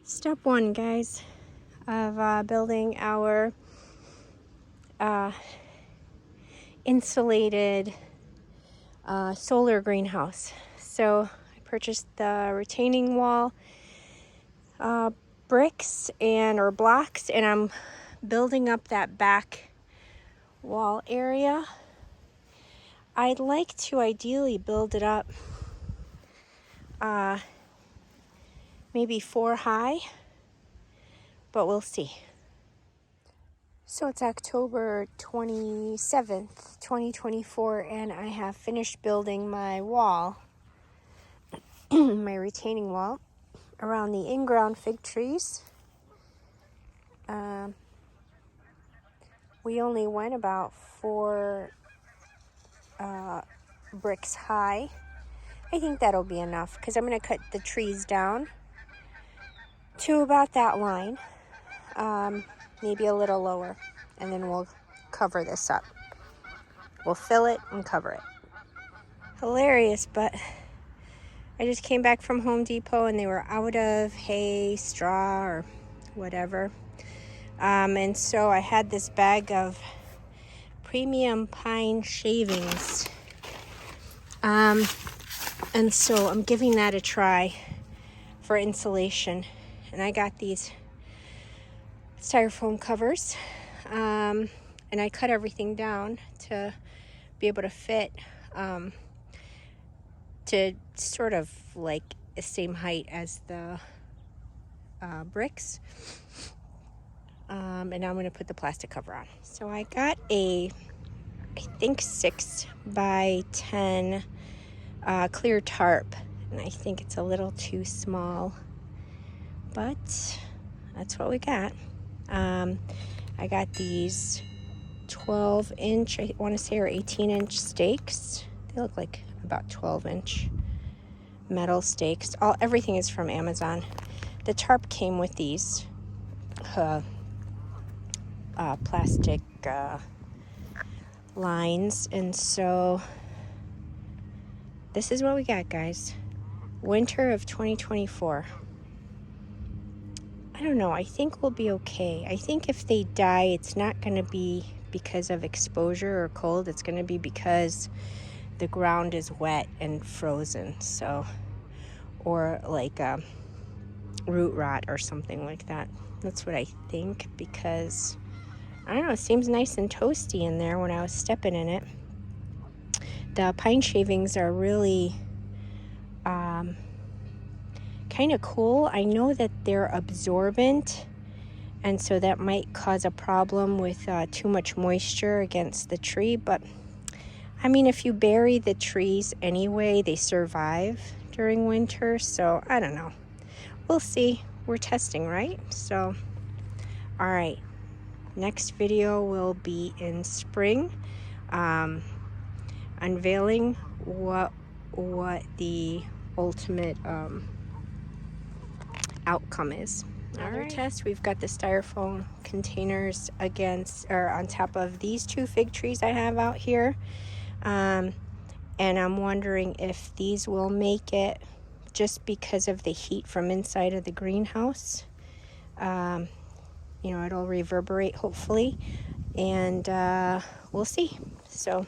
Step one, guys, of building our insulated solar greenhouse. So I purchased the retaining wall bricks or blocks, and I'm building up that back wall area. I'd like to ideally build it up maybe 4 high, but we'll see. So it's October 27th, 2024, and I have finished building my wall, my retaining wall, around the in-ground fig trees. We only went about 4 bricks high. I think that'll be enough because I'm going to cut the trees down to about that line, maybe a little lower, and then we'll cover this up. We'll fill it and cover it. Hilarious, but I just came back from Home Depot and they were out of hay, straw, or whatever. And so I had this bag of premium pine shavings. And so I'm giving that a try for insulation. And I got these styrofoam covers. And I cut everything down to be able to fit to sort of like the same height as the bricks. And now I'm going to put the plastic cover on. So I got I think 6 by 10 clear tarp, and I think it's a little too small, but that's what we got. I got these 12-inch, I want to say, or 18-inch stakes. They look like about 12-inch metal stakes. Everything is from Amazon. The tarp came with these plastic lines, and so this is what we got, guys. Winter of 2024. I don't know, I think we'll be okay. I think if they die, it's not going to be because of exposure or cold. It's going to be because the ground is wet and frozen, so, or like root rot or something like that. That's what I think, because I don't know, it seems nice and toasty in there when I was stepping in it. The pine shavings are really kind of cool. I know that they're absorbent, and so that might cause a problem with too much moisture against the tree. But I mean, if you bury the trees anyway, they survive during winter. So I don't know. We'll see. We're testing, right? So, all right. Next video will be in spring, unveiling what the ultimate outcome is. Another test, we've got the styrofoam containers on top of these 2 fig trees I have out here, and I'm wondering if these will make it, just because of the heat from inside of the greenhouse. You know, it'll reverberate hopefully, and we'll see. So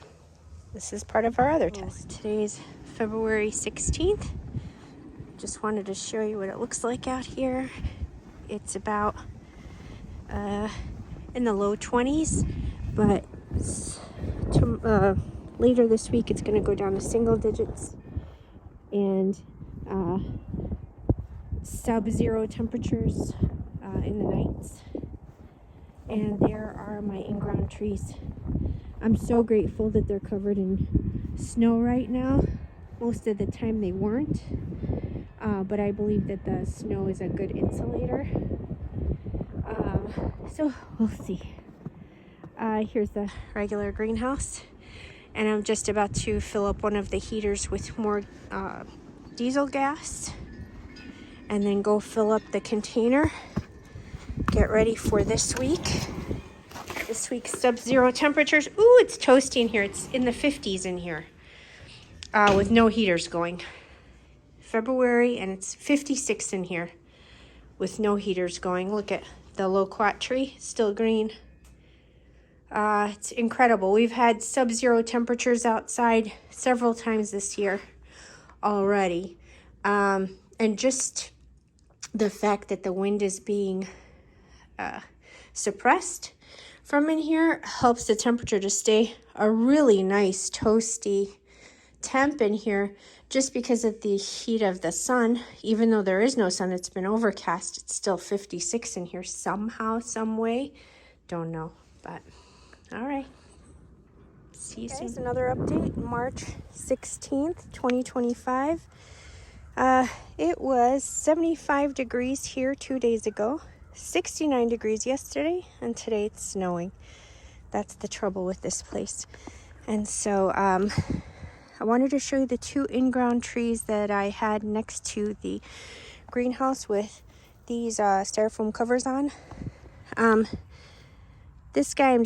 this is part of our other test. Today's February 16th. Just wanted to show you what it looks like out here. It's about in the low 20s, but later this week it's going to go down to single digits and sub-zero temperatures in the nights. And there are my in-ground trees. I'm so grateful that they're covered in snow right now. Most of the time they weren't, but I believe that the snow is a good insulator. So we'll see. Here's the regular greenhouse, and I'm just about to fill up one of the heaters with more diesel gas, and then go fill up the container. Get ready for this week. This week's sub-zero temperatures. Ooh, it's toasty in here. It's in the 50s in here with no heaters going. February, and it's 56 in here with no heaters going. Look at the loquat tree, still green. It's incredible. We've had sub-zero temperatures outside several times this year already. And just the fact that the wind is being suppressed from in here helps the temperature to stay a really nice toasty temp in here, just because of the heat of the sun. Even though there is no sun, it's been overcast, it's still 56 in here somehow, some way. Don't know, but all right. See you soon. Another update, March 16th, 2025. It was 75 degrees here 2 days ago, 69 degrees yesterday, and today it's snowing. That's the trouble with this place. And so I wanted to show you the 2 in-ground trees that I had next to the greenhouse with these styrofoam covers on. This guy,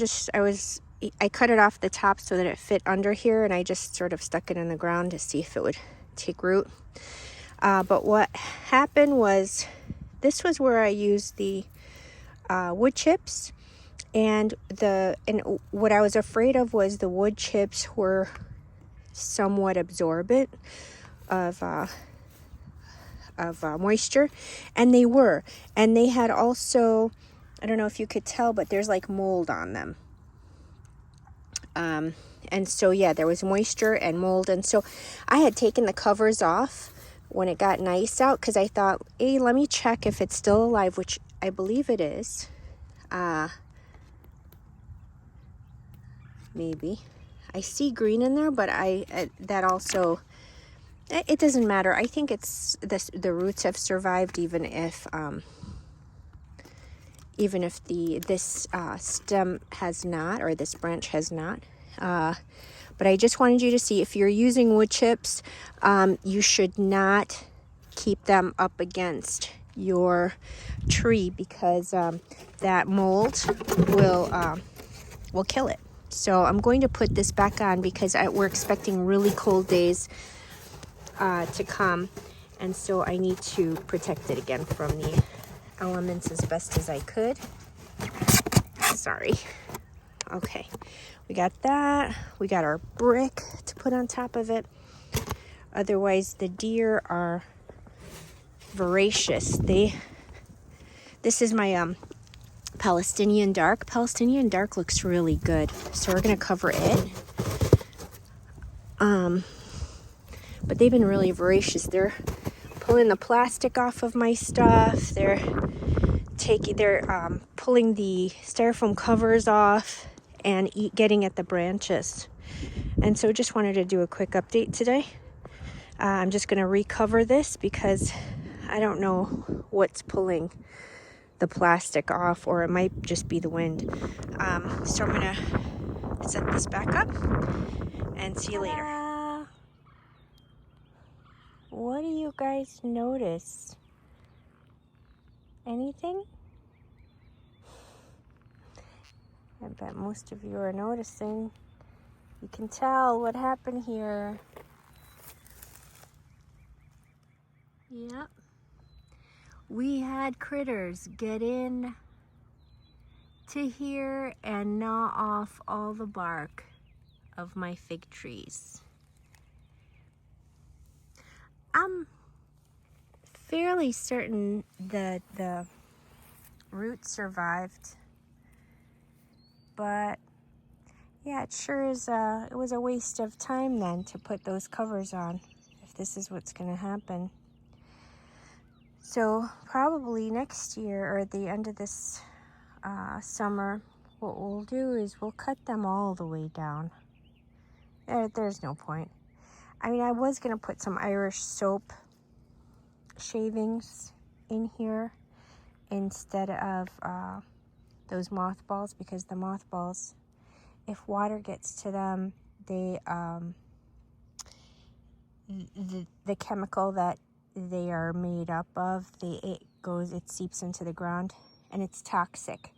I cut it off the top so that it fit under here, and I just sort of stuck it in the ground to see if it would take root. But what happened was, this was where I used the wood chips, and what I was afraid of was the wood chips were somewhat absorbent of moisture, and they were. And they had also, I don't know if you could tell, but there's like mold on them. And so, yeah, there was moisture and mold. And so I had taken the covers off when it got nice out, because I thought, hey, let me check if it's still alive, which I believe it is. Maybe. I see green in there, but that also, it doesn't matter. I think it's the roots have survived, even if this stem has not, or this branch has not. But I just wanted you to see, if you're using wood chips, you should not keep them up against your tree, because that mold will kill it. So I'm going to put this back on, because we're expecting really cold days to come, and so I need to protect it again from the elements as best as I could. Sorry. Okay, we got that. We got our brick to put on top of it. Otherwise, the deer are voracious. This is my Palestinian dark. Palestinian dark looks really good, so we're gonna cover it. But they've been really voracious. They're pulling the plastic off of my stuff. They're pulling the styrofoam covers off and getting at the branches. And so just wanted to do a quick update today. I'm just going to recover this, because I don't know what's pulling the plastic off, or it might just be the wind. So I'm going to set this back up and see you later. What do you guys notice? Anything? I bet most of you are noticing. You can tell what happened here. Yep. We had critters get in to here and gnaw off all the bark of my fig trees. I'm fairly certain that the roots survived, but yeah, it sure is it was a waste of time then to put those covers on, if this is what's going to happen. So probably next year, or at the end of this summer, what we'll do is we'll cut them all the way down. There's no point. I mean, I was going to put some Irish soap shavings in here instead of those mothballs, because the mothballs, if water gets to them, they the chemical that they are made up of, it seeps into the ground, and it's toxic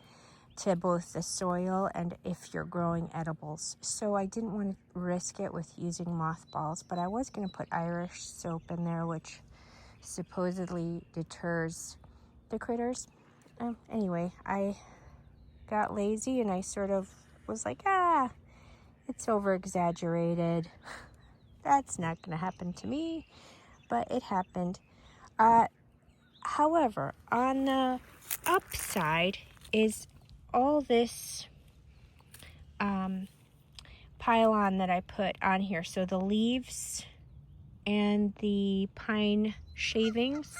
to both the soil and if you're growing edibles. So I didn't want to risk it with using mothballs, but I was going to put Irish soap in there, which supposedly deters the critters. Anyway, I got lazy and I sort of was like, it's over exaggerated. That's not gonna happen to me, but it happened. However, on the upside is all this pylon that I put on here. So the leaves and the pine shavings.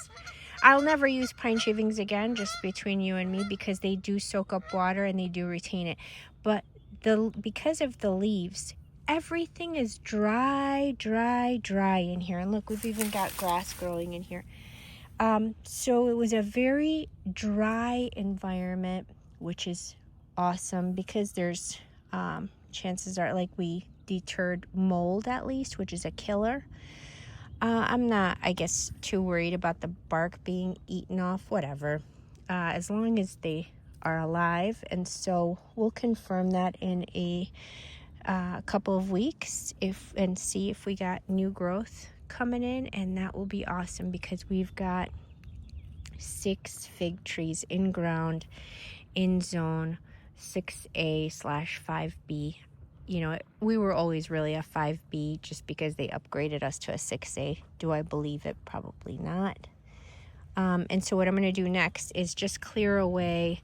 I'll never use pine shavings again, just between you and me, because they do soak up water and they do retain it. But because of the leaves, everything is dry in here. And look, we've even got grass growing in here. So it was a very dry environment, which is awesome, because there's chances are, like, we deterred mold at least, which is a killer. I'm not, I guess, too worried about the bark being eaten off, whatever, as long as they are alive. And so we'll confirm that in a couple of weeks and see if we got new growth coming in, and that will be awesome, because we've got 6 fig trees in ground in zone 6A/5B. You know, we were always really a 5B just because they upgraded us to a 6A. Do I believe it? Probably not. And so what I'm going to do next is just clear away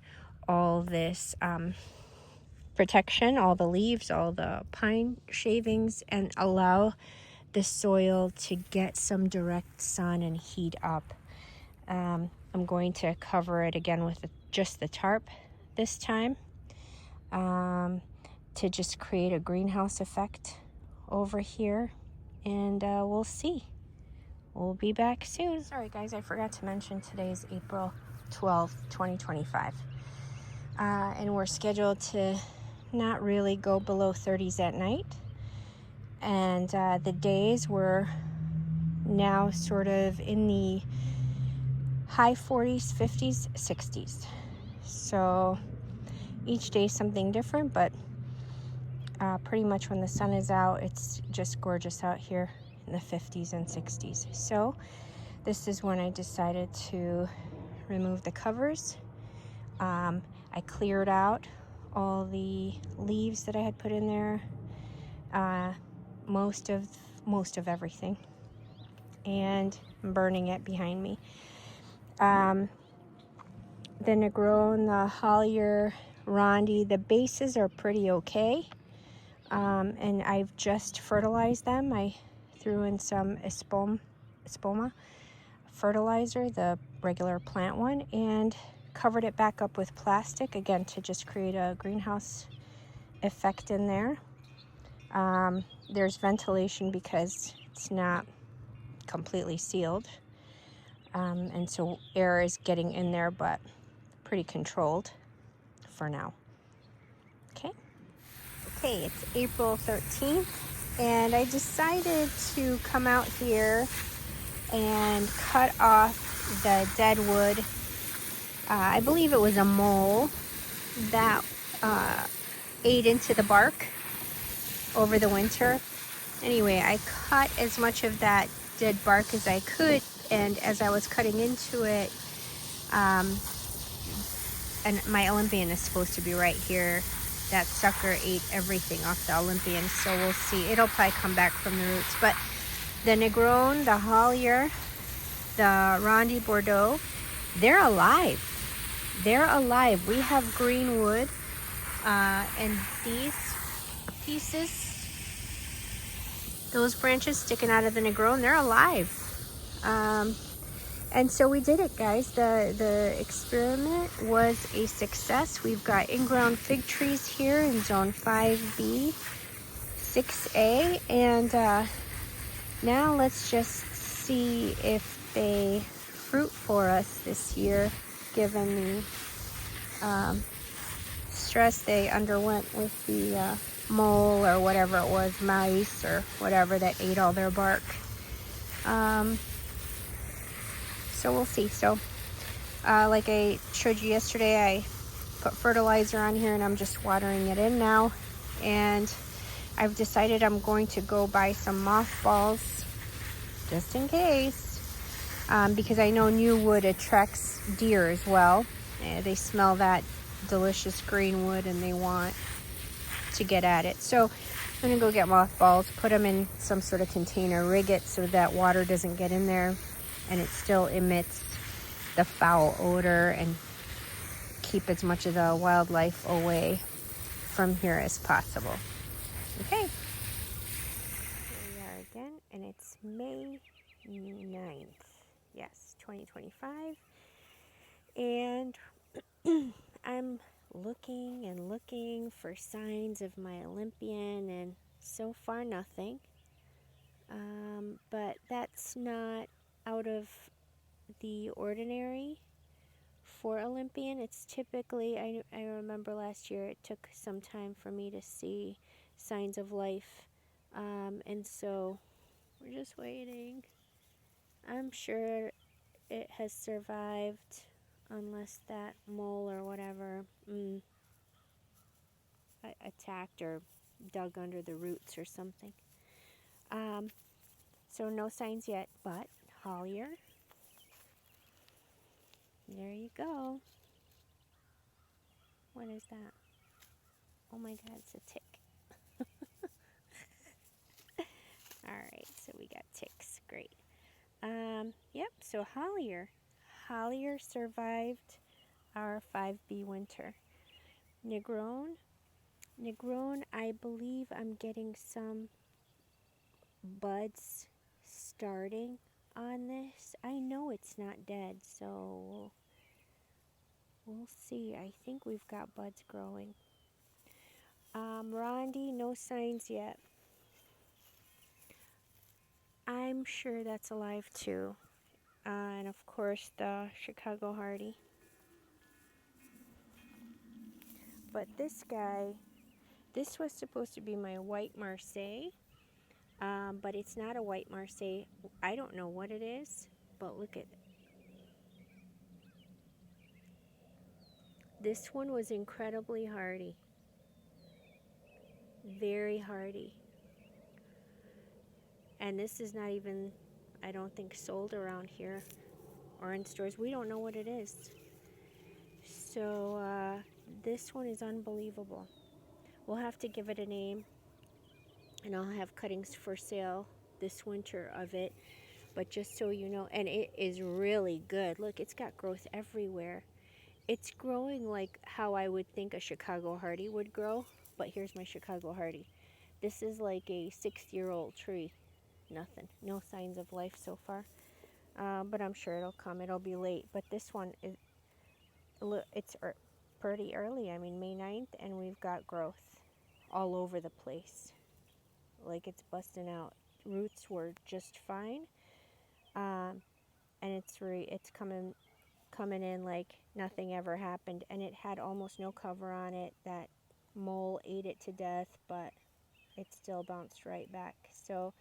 all this protection, all the leaves, all the pine shavings, and allow the soil to get some direct sun and heat up. I'm going to cover it again with just the tarp this time, to just create a greenhouse effect over here, and we'll see. We'll be back soon. Sorry guys, I forgot to mention today's April 12th, 2025. And we're scheduled to not really go below 30s at night. And the days were now sort of in the high 40s, 50s, 60s. So each day something different, but pretty much when the sun is out, it's just gorgeous out here in the 50s and 60s. So this is when I decided to remove the covers. I cleared out all the leaves that I had put in there, most of everything, and I'm burning it behind me. The Negron, the Hollier, Rondi, the bases are pretty okay. And I've just fertilized them. I threw in some Espoma fertilizer, the regular plant one, and covered it back up with plastic, again, to just create a greenhouse effect in there. There's ventilation because it's not completely sealed. And so air is getting in there, but pretty controlled for now. Okay, it's April 13th, and I decided to come out here and cut off the dead wood. I believe it was a mole that ate into the bark over the winter. Anyway, I cut as much of that dead bark as I could, and as I was cutting into it, and my Olympian is supposed to be right here. That sucker ate everything off the Olympian, so we'll see. It'll probably come back from the roots. But the Negron, the Hollier, the Rondi Bordeaux, they're alive. They're alive. We have green wood, and these pieces, those branches sticking out of the Negron, they're alive. And so we did it, guys. The experiment was a success. We've got in-ground fig trees here in zone 5B, 6A, and now let's just see if they fruit for us this year, given the stress they underwent with the mole or whatever it was, mice or whatever, that ate all their bark. So we'll see. So like I showed you yesterday, I put fertilizer on here and I'm just watering it in now. And I've decided I'm going to go buy some mothballs just in case. because I know new wood attracts deer as well. They smell that delicious green wood and they want to get at it. So I'm gonna go get mothballs, put them in some sort of container, rig it so that water doesn't get in there and it still emits the foul odor, and keep as much of the wildlife away from here as possible. Okay. Here we are again, and it's May 9th. Yes, 2025. And I'm looking and looking for signs of my Olympian, and so far nothing. But that's not out of the ordinary for Olympian. It's typically, I remember last year it took some time for me to see signs of life. And so we're just waiting. I'm sure it has survived unless that mole or whatever attacked or dug under the roots or something. So no signs yet, but Hollier, there you go. What is that? Oh my God, it's a tick. All right, so we got ticks. Great. Yep, so Hollier survived our 5B winter. Negron, I believe I'm getting some buds starting on this. I know it's not dead, so we'll see. I think we've got buds growing. Rondi, no signs yet. I'm sure that's alive too. And of course the Chicago Hardy. But this guy, this was supposed to be my white Marseille, but it's not a white Marseille. I don't know what it is, but look at it. This one was incredibly hardy. Very hardy. And this is not even, I don't think, sold around here or in stores. We don't know what it is. So this one is unbelievable. We'll have to give it a name, and I'll have cuttings for sale this winter of it. But just so you know, and it is really good. Look, it's got growth everywhere. It's growing like how I would think a Chicago Hardy would grow. But here's my Chicago Hardy. This is like a 6-year-old tree. Nothing. No signs of life so far. But I'm sure it'll come. It'll be late. But this one is, it's pretty early. I mean, May 9th, and we've got growth all over the place. Like it's busting out. Roots were just fine. And it's coming in like nothing ever happened. And it had almost no cover on it. That mole ate it to death, but it still bounced right back. So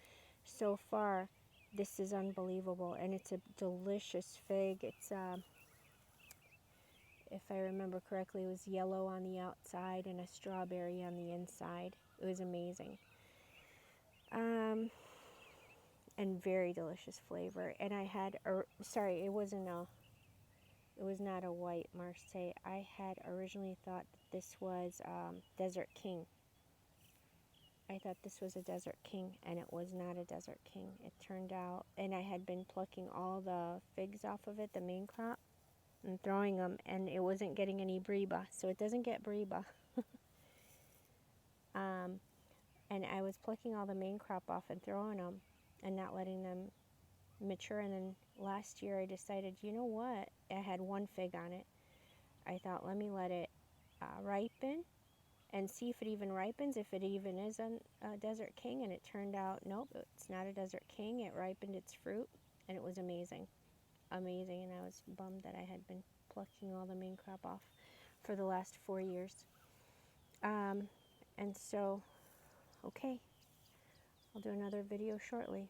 far, this is unbelievable, and it's a delicious fig. It's if I remember correctly, it was yellow on the outside and a strawberry on the inside. It was amazing. And very delicious flavor. And I had, sorry, it was not a white Marseille. I had originally thought that this was Desert King. I thought this was a Desert King, and it was not a Desert King. It turned out, and I had been plucking all the figs off of it, the main crop, and throwing them, and it wasn't getting any Breba, so it doesn't get Breba. And I was plucking all the main crop off and throwing them and not letting them mature. And then last year I decided, you know what? I had one fig on it. I thought, let me let it ripen and see if it even ripens, if it even is a Desert King. And it turned out, nope, it's not a Desert King. It ripened its fruit, and it was amazing. Amazing. And I was bummed that I had been plucking all the main crop off for the last 4 years. And so, okay, I'll do another video shortly.